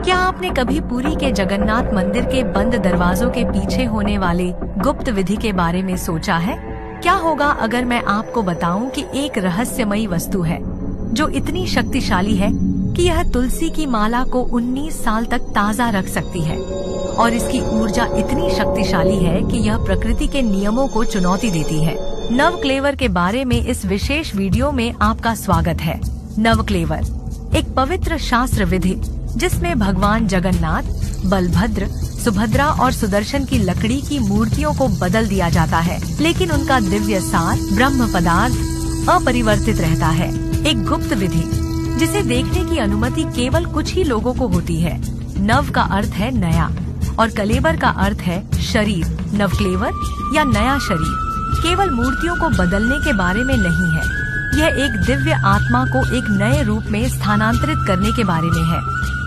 क्या आपने कभी पुरी के जगन्नाथ मंदिर के बंद दरवाजों के पीछे होने वाले गुप्त विधि के बारे में सोचा है? क्या होगा अगर मैं आपको बताऊं कि एक रहस्यमयी वस्तु है जो इतनी शक्तिशाली है कि यह तुलसी की माला को 19 साल तक ताज़ा रख सकती है और इसकी ऊर्जा इतनी शक्तिशाली है कि यह प्रकृति के नियमों को चुनौती देती है। नवक्लेवर के बारे में इस विशेष वीडियो में आपका स्वागत है। नवक्लेवर एक पवित्र शास्त्र विधि जिसमें भगवान जगन्नाथ, बलभद्र, सुभद्रा और सुदर्शन की लकड़ी की मूर्तियों को बदल दिया जाता है, लेकिन उनका दिव्य सार ब्रह्म पदार्थ अपरिवर्तित रहता है। एक गुप्त विधि जिसे देखने की अनुमति केवल कुछ ही लोगों को होती है। नव का अर्थ है नया और कलेवर का अर्थ है शरीर। नवक्लेवर या नया शरीर केवल मूर्तियों को बदलने के बारे में नहीं है, यह एक दिव्य आत्मा को एक नए रूप में स्थानांतरित करने के बारे में है।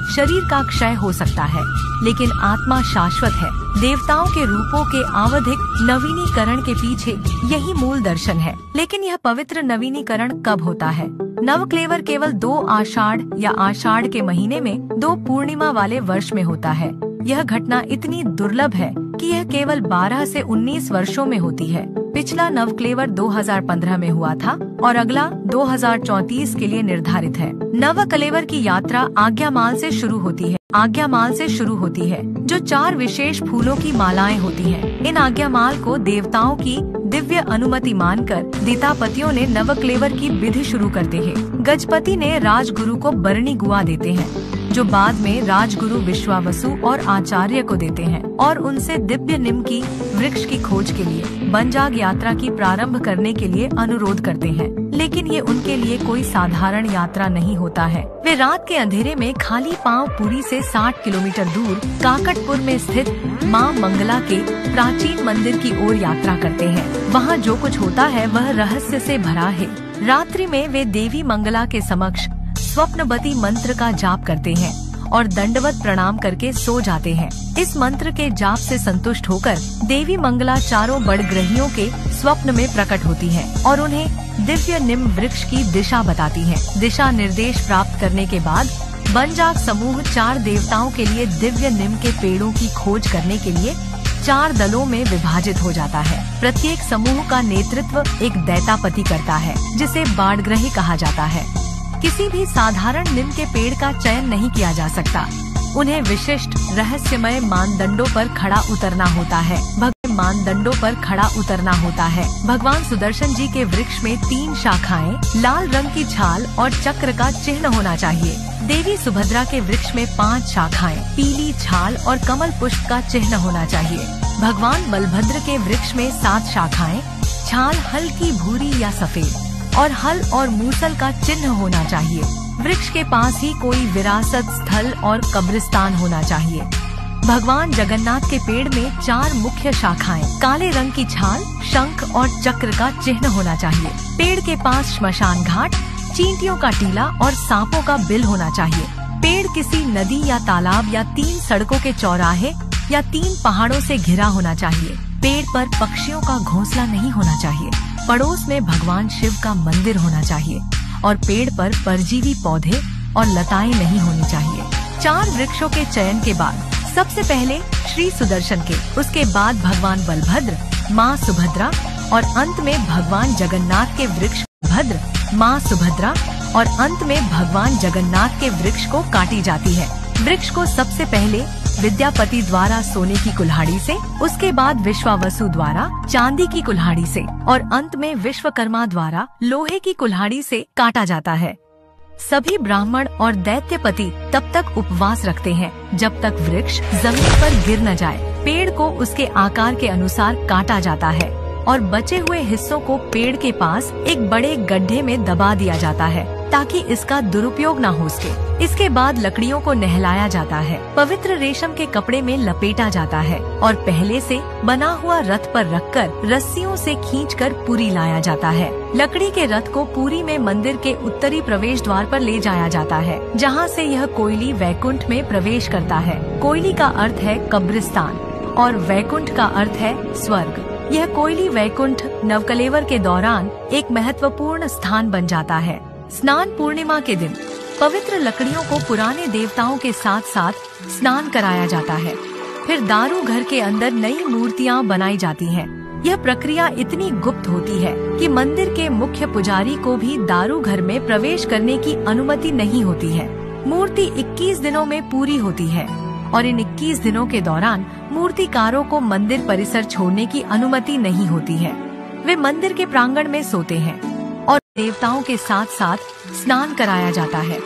शरीर का क्षय हो सकता है, लेकिन आत्मा शाश्वत है। देवताओं के रूपों के आवधिक नवीनीकरण के पीछे यही मूल दर्शन है। लेकिन यह पवित्र नवीनीकरण कब होता है? नवक्लेवर केवल 2 आषाढ़ या आषाढ़ के महीने में 2 पूर्णिमा वाले वर्ष में होता है। यह घटना इतनी दुर्लभ है कि यह केवल 12 से 19 वर्षों में होती है। पिछला नवक्लेवर 2015 में हुआ था और अगला 2034 के लिए निर्धारित है। नवक्लेवर की यात्रा आज्ञामाल से शुरू होती है, जो 4 विशेष फूलों की मालाएं होती हैं। इन आज्ञामाल को देवताओं की दिव्य अनुमति मानकर देतापतियों ने नवक्लेवर की विधि शुरू करते हैं। गजपति ने राजगुरु को बरनी गुआ देते हैं, जो बाद में राजगुरु विश्वावसु और आचार्य को देते हैं और उनसे दिव्य निम की वृक्ष की खोज के लिए बनजाग यात्रा की प्रारंभ करने के लिए अनुरोध करते हैं। लेकिन ये उनके लिए कोई साधारण यात्रा नहीं होता है। वे रात के अंधेरे में खाली पांव पुरी से 60 किलोमीटर दूर काकटपुर में स्थित माँ मंगला के प्राचीन मंदिर की ओर यात्रा करते हैं। वहाँ जो कुछ होता है वह रहस्य से भरा है। रात्रि में वे देवी मंगला के समक्ष स्वप्नवती मंत्र का जाप करते हैं और दंडवत प्रणाम करके सो जाते हैं। इस मंत्र के जाप से संतुष्ट होकर देवी मंगला चारों बड़ग्रहियों के स्वप्न में प्रकट होती हैं और उन्हें दिव्य निम वृक्ष की दिशा बताती हैं। दिशा निर्देश प्राप्त करने के बाद बनजाग समूह 4 देवताओं के लिए दिव्य निम के पेड़ों की खोज करने के लिए 4 दलों में विभाजित हो जाता है। प्रत्येक समूह का नेतृत्व एक दैतापति करता है, जिसे बाड़ग्रही कहा जाता है। किसी भी साधारण निम के पेड़ का चयन नहीं किया जा सकता। उन्हें विशिष्ट रहस्यमय मानदंडों पर खड़ा उतरना होता है। भगवान सुदर्शन जी के वृक्ष में 3 शाखाएं, लाल रंग की छाल और चक्र का चिन्ह होना चाहिए। देवी सुभद्रा के वृक्ष में 5 शाखाएं, पीली छाल और कमल पुष्प का चिन्ह होना चाहिए। भगवान बलभद्र के वृक्ष में 7 शाखाएं, छाल हल्की भूरी या सफेद और हल और मूसल का चिन्ह होना चाहिए। वृक्ष के पास ही कोई विरासत स्थल और कब्रिस्तान होना चाहिए। भगवान जगन्नाथ के पेड़ में 4 मुख्य शाखाएं, काले रंग की छाल, शंख और चक्र का चिन्ह होना चाहिए। पेड़ के पास श्मशान घाट, चींटियों का टीला और सांपों का बिल होना चाहिए। पेड़ किसी नदी या तालाब या 3 सड़कों के चौराहे या 3 पहाड़ों से घिरा होना चाहिए। पेड़ पर पक्षियों का घोंसला नहीं होना चाहिए। पड़ोस में भगवान शिव का मंदिर होना चाहिए और पेड़ पर परजीवी पौधे और लताएं नहीं होनी चाहिए। 4 वृक्षों के चयन के बाद सबसे पहले श्री सुदर्शन के, उसके बाद भगवान बलभद्र, माँ सुभद्रा और अंत में भगवान जगन्नाथ के वृक्ष भद्र, माँ सुभद्रा और अंत में भगवान जगन्नाथ के वृक्ष को काटी जाती है। वृक्ष को सबसे पहले विद्यापति द्वारा सोने की कुल्हाड़ी से, उसके बाद विश्वावसु द्वारा चांदी की कुल्हाड़ी से और अंत में विश्वकर्मा द्वारा लोहे की कुल्हाड़ी से काटा जाता है। सभी ब्राह्मण और दैत्यपति तब तक उपवास रखते हैं जब तक वृक्ष जमीन पर गिर न जाए। पेड़ को उसके आकार के अनुसार काटा जाता है और बचे हुए हिस्सों को पेड़ के पास एक बड़े गड्ढे में दबा दिया जाता है ताकि इसका दुरुपयोग न हो सके। इसके बाद लकड़ियों को नहलाया जाता है, पवित्र रेशम के कपड़े में लपेटा जाता है और पहले से बना हुआ रथ पर रखकर रस्सियों से खींचकर पुरी लाया जाता है। लकड़ी के रथ को पुरी में मंदिर के उत्तरी प्रवेश द्वार पर ले जाया जाता है, जहाँ से यह कोयली वैकुंठ में प्रवेश करता है। कोयली का अर्थ है कब्रिस्तान और वैकुंठ का अर्थ है स्वर्ग। यह कोयली वैकुंठ नवकलेवर के दौरान एक महत्वपूर्ण स्थान बन जाता है। स्नान पूर्णिमा के दिन पवित्र लकड़ियों को पुराने देवताओं के साथ साथ स्नान कराया जाता है। फिर दारू घर के अंदर नई मूर्तियाँ बनाई जाती हैं। यह प्रक्रिया इतनी गुप्त होती है कि मंदिर के मुख्य पुजारी को भी दारू घर में प्रवेश करने की अनुमति नहीं होती है। मूर्ति 21 दिनों में पूरी होती है और इन 21 दिनों के दौरान मूर्तिकारों को मंदिर परिसर छोड़ने की अनुमति नहीं होती है। वे मंदिर के प्रांगण में सोते हैं और देवताओं के साथ साथ स्नान कराया जाता है।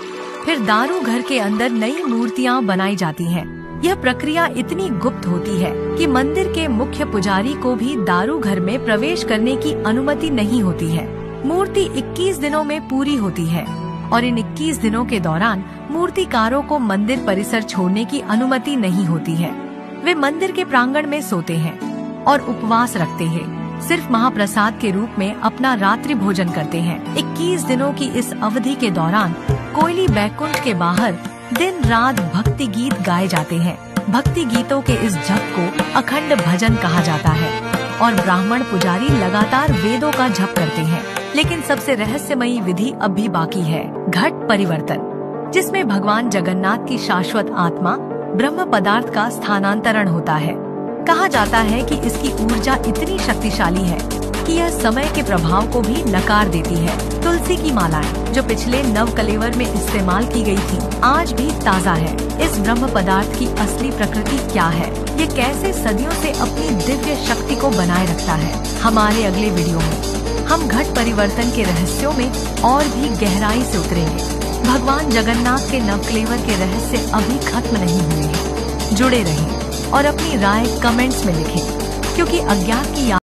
फिर दारू घर के अंदर नई मूर्तियाँ बनाई जाती हैं। यह प्रक्रिया इतनी गुप्त होती है कि मंदिर के मुख्य पुजारी को भी दारू घर में प्रवेश करने की अनुमति नहीं होती है। मूर्ति 21 दिनों में पूरी होती है और इन 21 दिनों के दौरान मूर्तिकारों को मंदिर परिसर छोड़ने की अनुमति नहीं होती है। वे मंदिर के प्रांगण में सोते हैं और उपवास रखते हैं। सिर्फ महाप्रसाद के रूप में अपना रात्रि भोजन करते हैं। 21 दिनों की इस अवधि के दौरान कोयली बैकुंठ के बाहर दिन रात भक्ति गीत गाए जाते हैं। भक्ति गीतों के इस जप को अखंड भजन कहा जाता है और ब्राह्मण पुजारी लगातार वेदों का जप करते हैं। लेकिन सबसे रहस्यमयी विधि अब भी बाकी है, घट परिवर्तन, जिसमें भगवान जगन्नाथ की शाश्वत आत्मा ब्रह्म पदार्थ का स्थानांतरण होता है। कहा जाता है कि इसकी ऊर्जा इतनी शक्तिशाली है कि यह समय के प्रभाव को भी नकार देती है। तुलसी की मालाएं जो पिछले नवकलेवर में इस्तेमाल की गई थी, आज भी ताज़ा है। इस ब्रह्म पदार्थ की असली प्रकृति क्या है, ये कैसे सदियों से अपनी दिव्य शक्ति को बनाए रखता है, हमारे अगले वीडियो में हम घट परिवर्तन के रहस्यों में और भी गहराई से उतरेंगे। भगवान जगन्नाथ के नवकलेवर के रहस्य अभी खत्म नहीं हुए हैं। जुड़े रहें और अपनी राय कमेंट्स में लिखें, क्योंकि अज्ञात की